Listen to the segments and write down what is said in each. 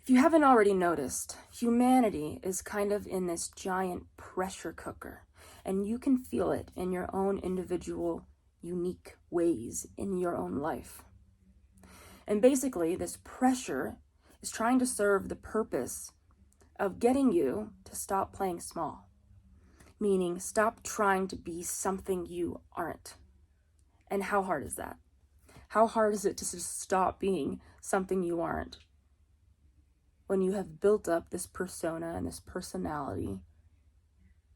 If you haven't already noticed, humanity is kind of in this giant pressure cooker, and you can feel it in your own individual, unique ways in your own life. And basically, this pressure is trying to serve the purpose of getting you to stop playing small, meaning stop trying to be something you aren't. And how hard is that? How hard is it to just stop being something you aren't when you have built up this persona and this personality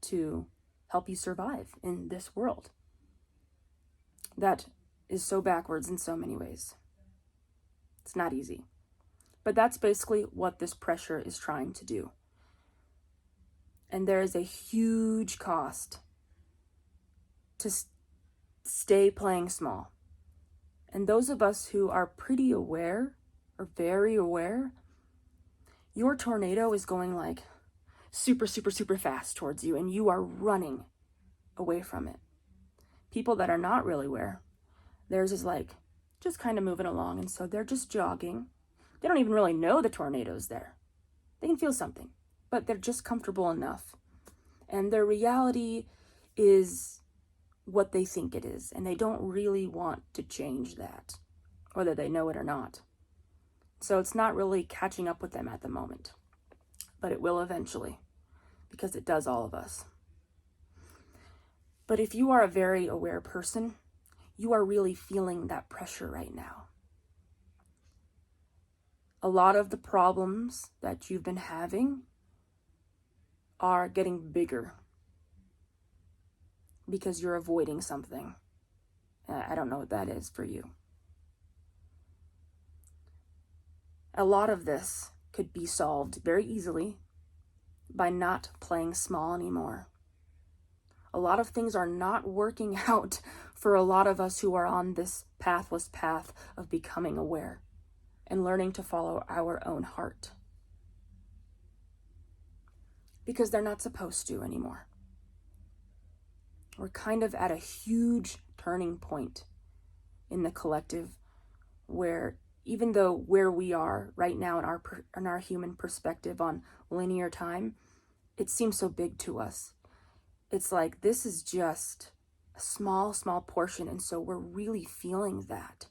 to help you survive in this world that is so backwards in so many ways? It's not easy. But that's basically what this pressure is trying to do. And there is a huge cost to stay playing small. And those of us who are pretty aware, or very aware, your tornado is going like super, super, super fast towards you, and you are running away from it. People that are not really aware, theirs is like just kind of moving along, and so they're just jogging. They don't even really know the tornado's there. They can feel something, but they're just comfortable enough. And their reality is what they think it is, and they don't really want to change that, whether they know it or not. So it's not really catching up with them at the moment, but it will eventually, because it does all of us. But if you are a very aware person, you are really feeling that pressure right now. A lot of the problems that you've been having are getting bigger because you're avoiding something. I don't know what that is for you. A lot of this could be solved very easily by not playing small anymore. A lot of things are not working out for a lot of us who are on this pathless path of becoming aware and learning to follow our own heart. Because they're not supposed to anymore. We're kind of at a huge turning point in the collective where even though where we are right now in our human perspective on linear time, it seems so big to us. It's like this is just a small, small portion, and so we're really feeling that.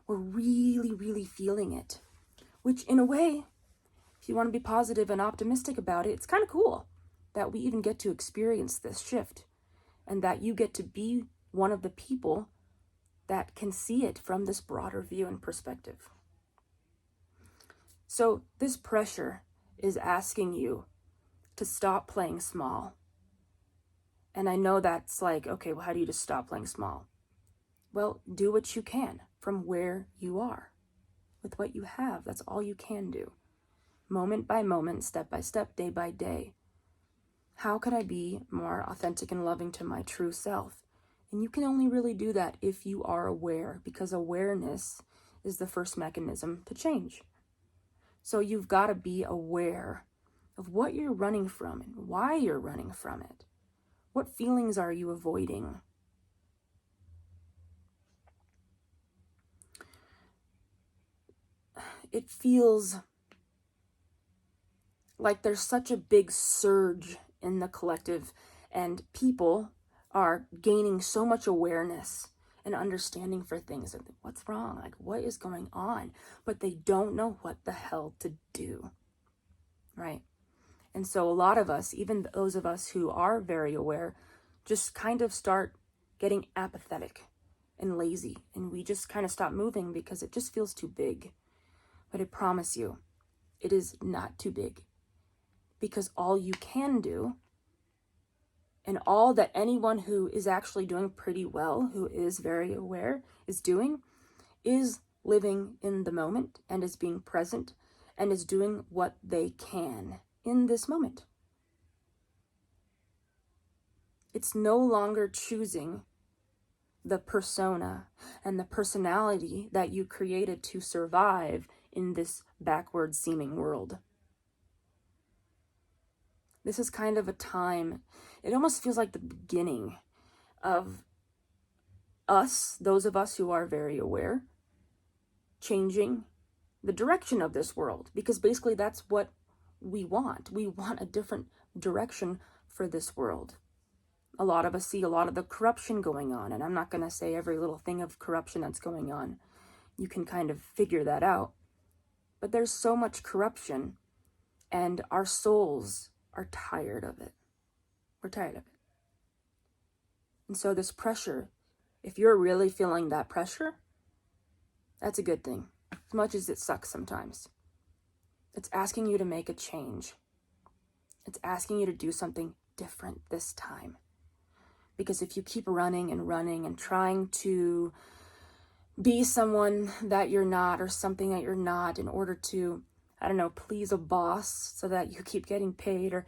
We're really, really feeling it. Which in a way, if you want to be positive and optimistic about it, it's kind of cool that we even get to experience this shift and that you get to be one of the people that can see it from this broader view and perspective. So this pressure is asking you to stop playing small. And I know that's like, okay, well, how do you just stop playing small? Well, do what you can from where you are. With what you have, that's all you can do. Moment by moment, step by step, day by day. How could I be more authentic and loving to my true self? And you can only really do that if you are aware, because awareness is the first mechanism to change. So you've got to be aware of what you're running from and why you're running from it. What feelings are you avoiding? It feels like there's such a big surge in the collective, and people are gaining so much awareness and understanding for things. Like, what's wrong? Like, what is going on? But they don't know what the hell to do, right? And so a lot of us, even those of us who are very aware, just kind of start getting apathetic and lazy, and we just kind of stop moving because it just feels too big. But I promise you, it is not too big, because all you can do, and all that anyone who is actually doing pretty well, who is very aware, is doing, is living in the moment and is being present and is doing what they can in this moment. It's no longer choosing the persona and the personality that you created to survive in this backward seeming world. This is kind of a time, it almost feels like the beginning of us, those of us who are very aware, changing, the direction of this world, because basically that's what we want. We want a different direction for this world. A lot of us see a lot of the corruption going on, and I'm not going to say every little thing of corruption that's going on. You can kind of figure that out. But there's so much corruption, and our souls are tired of it. We're tired of it. And so this pressure, if you're really feeling that pressure, that's a good thing, as much as it sucks sometimes. It's asking you to make a change. It's asking you to do something different this time. Because if you keep running and trying to be someone that you're not or something that you're not in order to, I don't know, please a boss so that you keep getting paid, or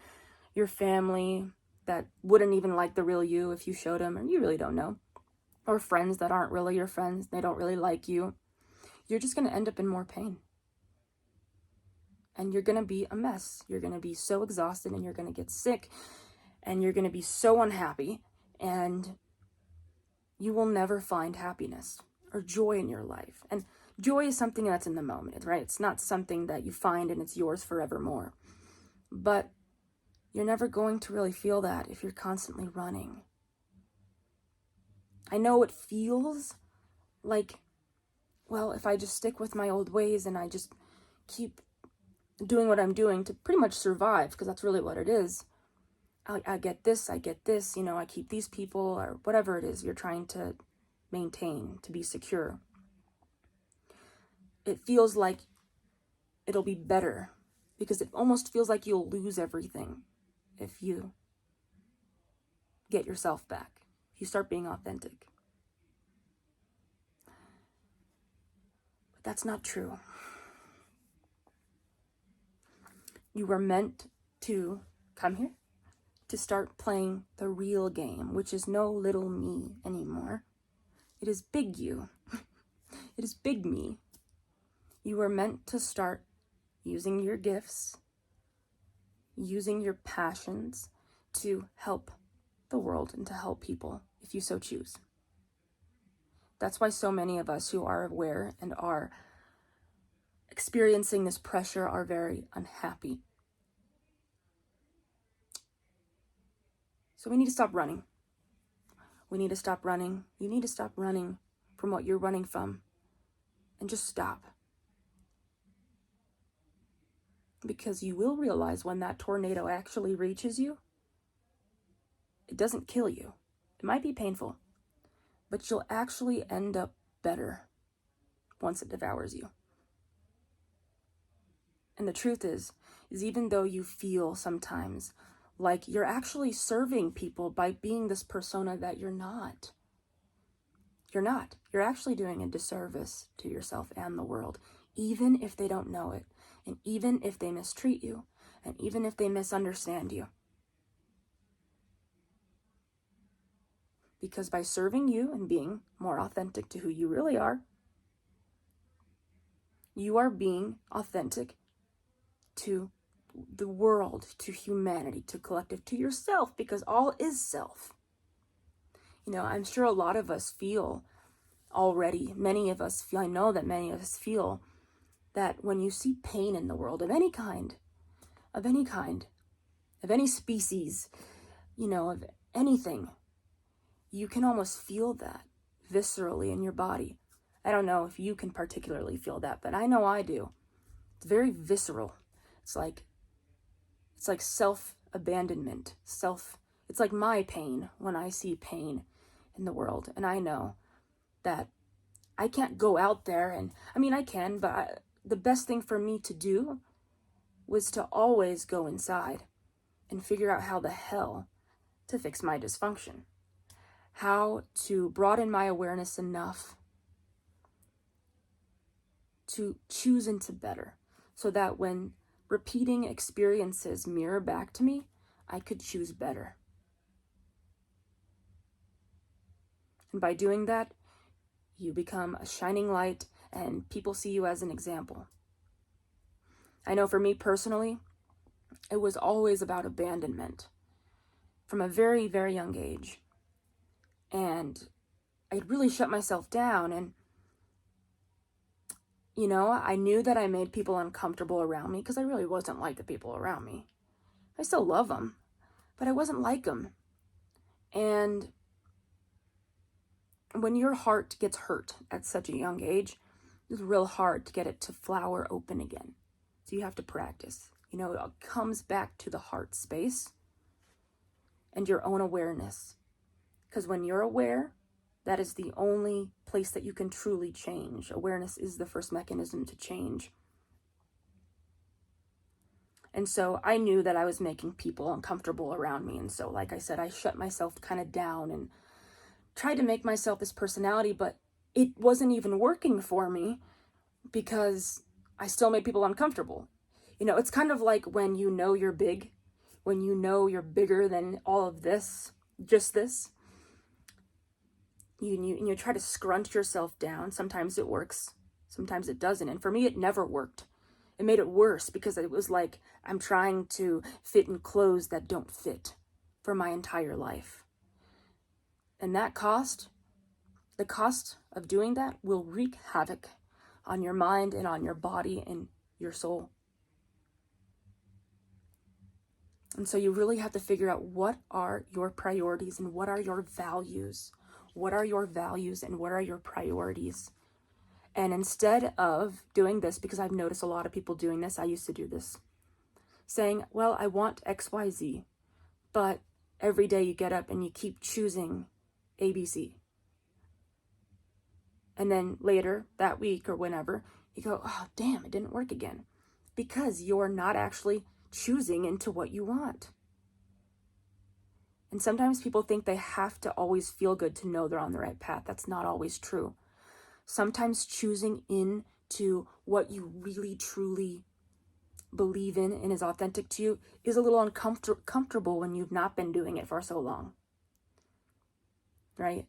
your family that wouldn't even like the real you if you showed them, and you really don't know, or friends that aren't really your friends, they don't really like you, you're just going to end up in more pain. And you're going to be a mess. You're going to be so exhausted, and you're going to get sick, and you're going to be so unhappy, and you will never find happiness or joy in your life. And joy is something that's in the moment, right? It's not something that you find and it's yours forevermore. But you're never going to really feel that if you're constantly running. I know it feels like, well, if I just stick with my old ways and I just keep doing what I'm doing to pretty much survive, because that's really what it is. I get this, I keep these people, or whatever it is you're trying to maintain, to be secure. It feels like it'll be better, because it almost feels like you'll lose everything if you get yourself back, if you start being authentic. But that's not true. You were meant to come here, to start playing the real game, which is no little me anymore. It is big you. It is big me. You were meant to start using your gifts, using your passions to help the world and to help people, if you so choose. That's why so many of us who are aware and are experiencing this pressure are very unhappy. So we need to stop running. We need to stop running. You need to stop running from what you're running from, and just stop. Because you will realize when that tornado actually reaches you, it doesn't kill you. It might be painful, but you'll actually end up better once it devours you. And the truth is even though you feel sometimes like you're actually serving people by being this persona that you're not, you're actually doing a disservice to yourself and the world, even if they don't know it, and even if they mistreat you, and even if they misunderstand you. Because by serving you and being more authentic to who you really are, you are being authentic to the world, to humanity, to collective, to yourself, because all is self. You know, I'm sure a lot of us feel already, I know that many of us feel that when you see pain in the world of any kind, of any species, of anything, you can almost feel that viscerally in your body. I don't know if you can particularly feel that, but I know I do. It's very visceral. It's like self-abandonment, it's like my pain when I see pain in the world. And I know that I can't go out there I can, but the best thing for me to do was to always go inside and figure out how the hell to fix my dysfunction, how to broaden my awareness enough to choose into better, so that when repeating experiences mirror back to me, I could choose better. And by doing that, you become a shining light and people see you as an example. I know for me personally, it was always about abandonment from a very, very young age. And I'd really shut myself down, and You know, I knew that I made people uncomfortable around me because I really wasn't like the people around me. I still love them, but I wasn't like them. And when your heart gets hurt at such a young age, it's real hard to get it to flower open again. So you have to practice. You know, it all comes back to the heart space and your own awareness. Because when you're aware, that is the only place that you can truly change. Awareness is the first mechanism to change. And so I knew that I was making people uncomfortable around me. And so, like I said, I shut myself kind of down and tried to make myself this personality, but it wasn't even working for me because I still made people uncomfortable. You know, it's kind of like when you know you're big, when you know you're bigger than all of this, just this. You try to scrunch yourself down. Sometimes it works, sometimes it doesn't. And for me, it never worked. It made it worse because it was like I'm trying to fit in clothes that don't fit for my entire life. And that cost, the cost of doing that will wreak havoc on your mind and on your body and your soul. And so you really have to figure out what are your priorities and what are your values. What are your values and what are your priorities? And instead of doing this, because I've noticed a lot of people doing this, I used to do this, saying, well, I want XYZ, but every day you get up and you keep choosing ABC. And then later that week or whenever, you go, oh, damn, it didn't work again. Because you're not actually choosing into what you want. And sometimes people think they have to always feel good to know they're on the right path. That's not always true. Sometimes choosing into what you really, truly believe in and is authentic to you is a little uncomfortable when you've not been doing it for so long. Right?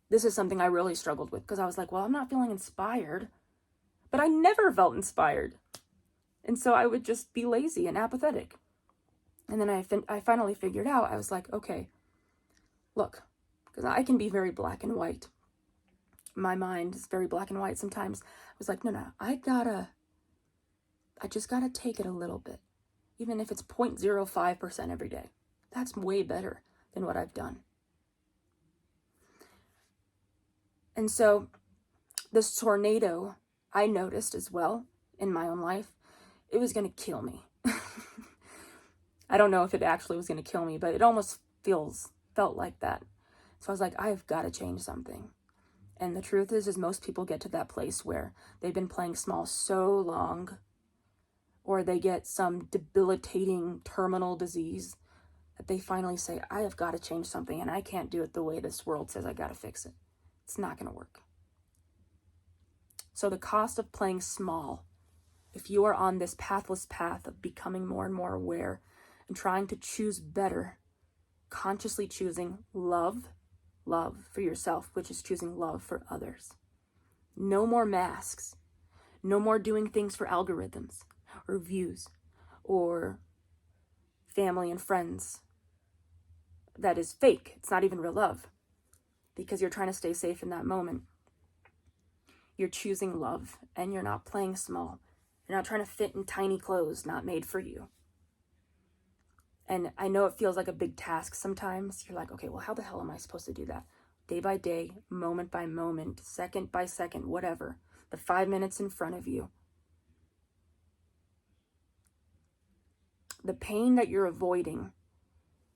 This is something I really struggled with because I was like, well, I'm not feeling inspired. But I never felt inspired. And so I would just be lazy and apathetic. And then I finally figured out, I was like, okay, look, because I can be very black and white. My mind is very black and white sometimes. I was like, no, I just gotta take it a little bit. Even if it's 0.05% every day. That's way better than what I've done. And so this tornado, I noticed as well in my own life, it was going to kill me. I don't know if it actually was going to kill me, but it almost felt like that. So I was like, I've got to change something. And the truth is most people get to that place where they've been playing small so long, or they get some debilitating terminal disease that they finally say, I have got to change something, and I can't do it the way this world says I got to fix it. It's not going to work. So the cost of playing small, if you are on this pathless path of becoming more and more aware and trying to choose better, consciously choosing love for yourself, which is choosing love for others. No more masks. No more doing things for algorithms or views or family and friends. That is fake. It's not even real love because you're trying to stay safe in that moment. You're choosing love and you're not playing small. You're not trying to fit in tiny clothes not made for you. And I know it feels like a big task sometimes. You're like, okay, well, how the hell am I supposed to do that? Day by day, moment by moment, second by second, whatever. The 5 minutes in front of you. The pain that you're avoiding,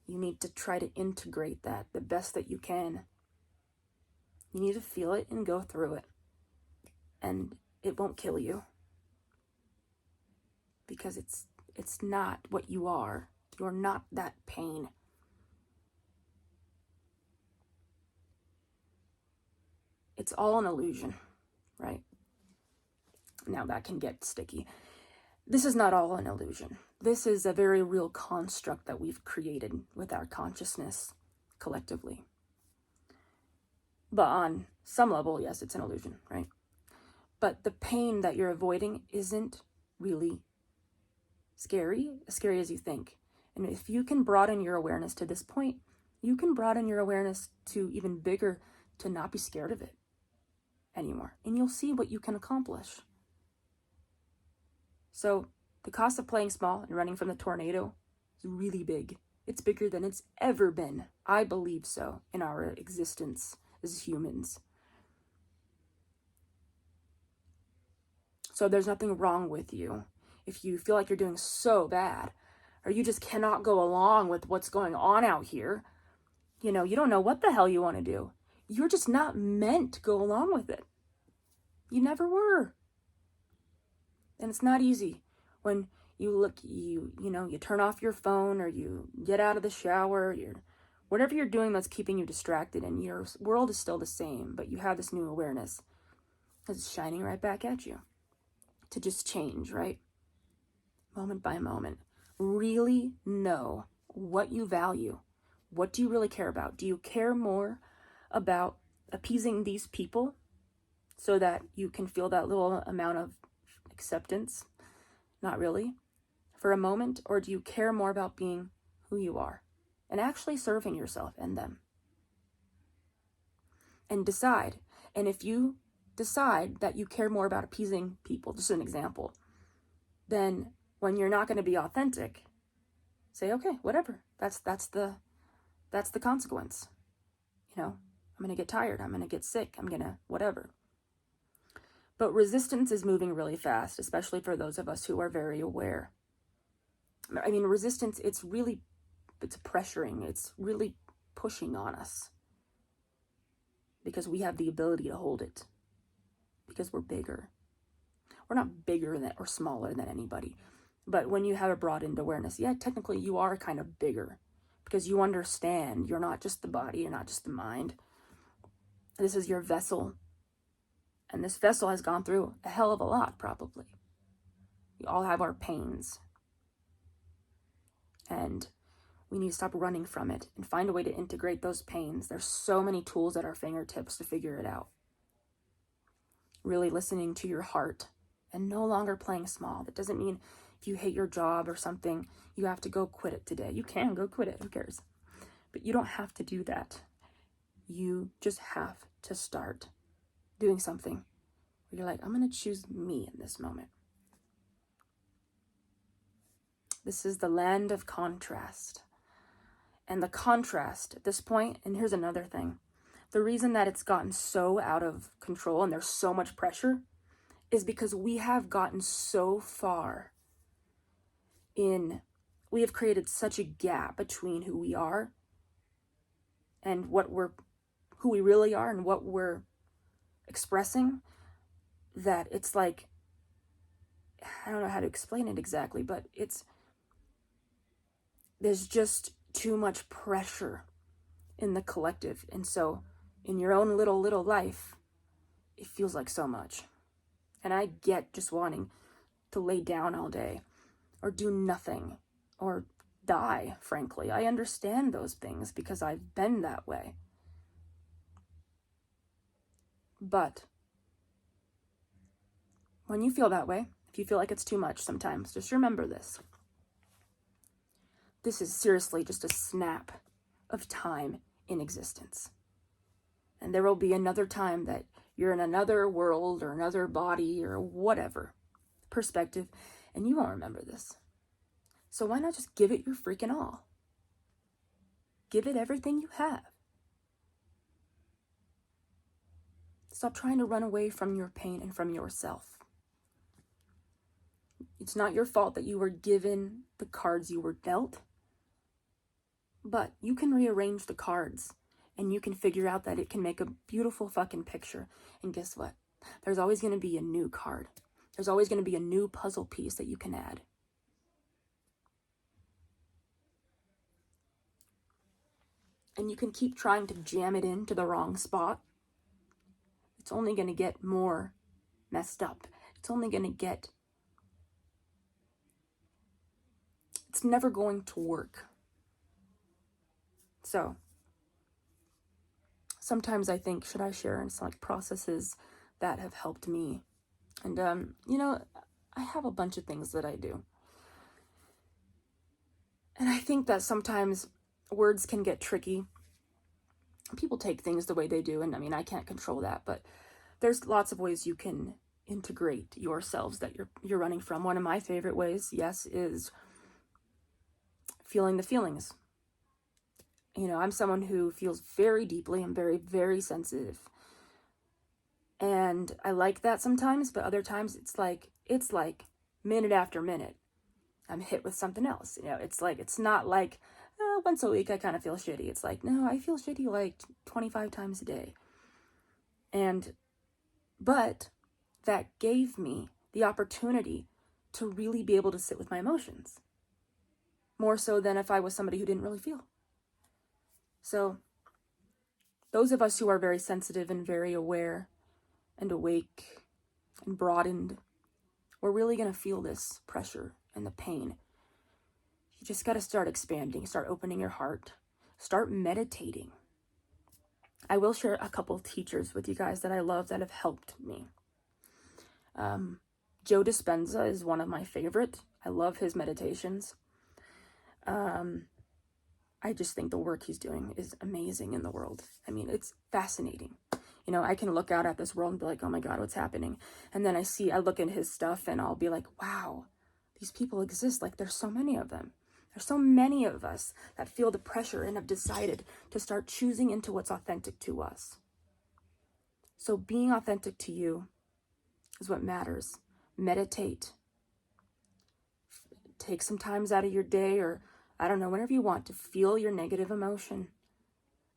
you need to try to integrate that the best that you can. You need to feel it and go through it. And it won't kill you. Because it's not what you are. You're not that pain. It's all an illusion, right? Now that can get sticky. This is not all an illusion. This is a very real construct that we've created with our consciousness collectively. But on some level, yes, it's an illusion, right? But the pain that you're avoiding isn't really as scary as you think. And if you can broaden your awareness to this point, you can broaden your awareness to even bigger, to not be scared of it. anymore, and you'll see what you can accomplish. So the cost of playing small and running from the tornado is really big. It's bigger than it's ever been. I believe so in our existence as humans. So there's nothing wrong with you if you feel like you're doing so bad, or you just cannot go along with what's going on out here. You know, you don't know what the hell you want to do. You're just not meant to go along with it. You never were. And it's not easy when you turn off your phone, or you get out of the shower, whatever you're doing that's keeping you distracted, and your world is still the same, but you have this new awareness that's shining right back at you to just change, right? Moment by moment. Really know what you value. What do you really care about? Do you care more about appeasing these people so that you can feel that little amount of acceptance? Not really. For a moment, or do you care more about being who you are and actually serving yourself and them? And decide. And if you decide that you care more about appeasing people, just an example, then when you're not going to be authentic, say, okay, whatever. That's the consequence. You know, I'm going to get tired. I'm going to get sick. I'm going to whatever. But resistance is moving really fast, especially for those of us who are very aware. I mean, resistance, it's pressuring. It's really pushing on us because we have the ability to hold it, because we're bigger. We're not bigger than or smaller than anybody. But when you have a broadened awareness, yeah, technically you are kind of bigger because you understand you're not just the body, you're not just the mind. This is your vessel. And this vessel has gone through a hell of a lot, probably. We all have our pains. And we need to stop running from it and find a way to integrate those pains. There's so many tools at our fingertips to figure it out. Really listening to your heart and no longer playing small. That doesn't mean if you hate your job or something, you have to go quit it today. You can go quit it, who cares? But you don't have to do that. You just have to start doing something where you're like, I'm going to choose me in this moment. This is the land of contrast. And the contrast at this point, and here's another thing. The reason that it's gotten so out of control and there's so much pressure is because we have gotten so far we have created such a gap between who we are and who we really are and what we're expressing, that it's like, I don't know how to explain it exactly, but there's just too much pressure in the collective. And so in your own little life, it feels like so much. And I get just wanting to lay down all day or do nothing or die, frankly. I understand those things because I've been that way. But when you feel that way, if you feel like it's too much sometimes, just remember this. This is seriously just a snap of time in existence. And there will be another time that you're in another world or another body or whatever perspective, and you won't remember this. So why not just give it your freaking all? Give it everything you have. Stop trying to run away from your pain and from yourself. It's not your fault that you were given the cards you were dealt, but you can rearrange the cards and you can figure out that it can make a beautiful fucking picture. And guess what? There's always going to be a new card. There's always going to be a new puzzle piece that you can add. And you can keep trying to jam it into the wrong spot. It's only going to get more messed up. It's never going to work. So sometimes I think, should I share some processes that have helped me? And, I have a bunch of things that I do. And I think that sometimes words can get tricky. People take things the way they do. And I can't control that. But there's lots of ways you can integrate yourselves that you're running from. One of my favorite ways, yes, is feeling the feelings. You know, I'm someone who feels very deeply. I'm very, very sensitive. And I like that sometimes, but other times it's like minute after minute, I'm hit with something else. You know, it's not like once a week I kind of feel shitty. It's like, no, I feel shitty like 25 times a day. But that gave me the opportunity to really be able to sit with my emotions. More so than if I was somebody who didn't really feel. So those of us who are very sensitive and very aware and awake and broadened, we're really going to feel this pressure and the pain. You just got to start expanding, start opening your heart, start meditating. I will share a couple teachers with you guys that I love that have helped me. Joe Dispenza is one of my favorite. I love his meditations. I just think the work he's doing is amazing in the world. I mean, it's fascinating. You know, I can look out at this world and be like, oh my God, what's happening? And then I look at his stuff and I'll be like, wow, these people exist. Like, there's so many of them. There's so many of us that feel the pressure and have decided to start choosing into what's authentic to us. So being authentic to you is what matters. Meditate. Take some times out of your day, or I don't know, whenever you want, to feel your negative emotion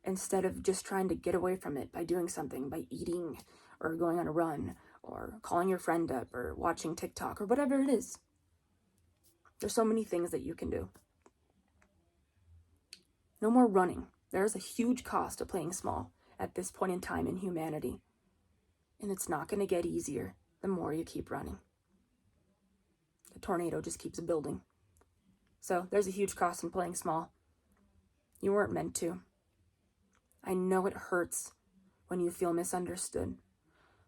instead of just trying to get away from it by doing something, by eating or going on a run or calling your friend up or watching TikTok or whatever it is. There's so many things that you can do. No more running. There is a huge cost to playing small at this point in time in humanity. And it's not going to get easier the more you keep running. The tornado just keeps building. So there's a huge cost in playing small. You weren't meant to. I know it hurts when you feel misunderstood,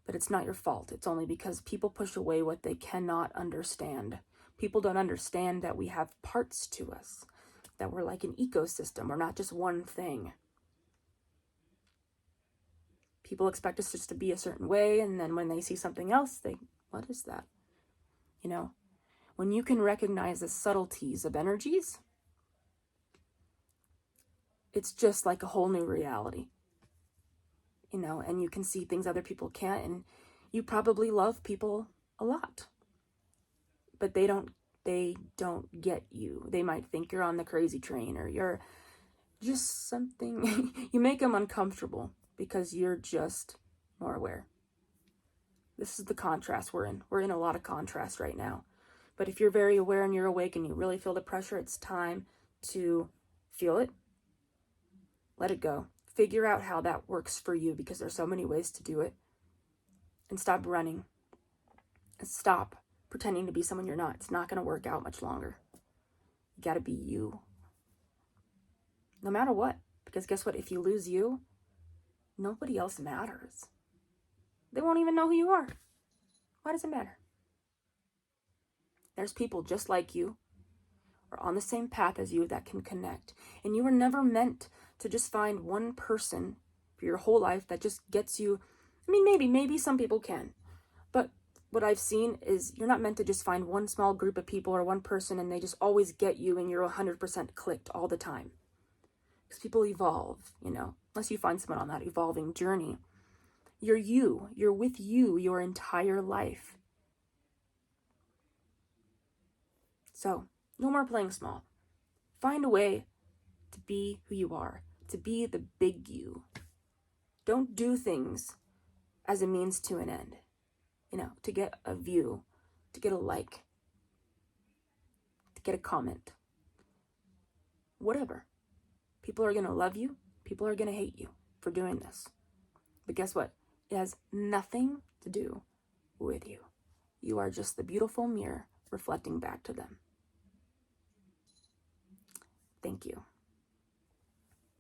but it's not your fault. It's only because people push away what they cannot understand. People don't understand that we have parts to us, that we're like an ecosystem. We're not just one thing. People expect us just to be a certain way, and then when they see something else, what is that? You know, when you can recognize the subtleties of energies, it's just like a whole new reality. You know, and you can see things other people can't, and you probably love people a lot, but they don't get you. They might think you're on the crazy train, or you're just something. You make them uncomfortable because you're just more aware. This is the contrast we're in. We're in a lot of contrast right now. But if you're very aware and you're awake and you really feel the pressure, it's time to feel it, let it go. Figure out how that works for you, because there's so many ways to do it. And stop running. And stop pretending to be someone you're not. It's not going to work out much longer. You got to be you. No matter what. Because guess what? If you lose you, nobody else matters. They won't even know who you are. Why does it matter? There's people just like you, or on the same path as you, that can connect. And you were never meant to just find one person for your whole life that just gets you. I mean, maybe some people can. But what I've seen is you're not meant to just find one small group of people or one person and they just always get you and you're 100% clicked all the time. Because people evolve, you know, unless you find someone on that evolving journey. You're you. You're with you your entire life. So, no more playing small. Find a way to be who you are, to be the big you. Don't do things as a means to an end, you know, to get a view, to get a like, to get a comment, whatever. People are going to love you. People are going to hate you for doing this. But guess what? It has nothing to do with you. You are just the beautiful mirror reflecting back to them. Thank you.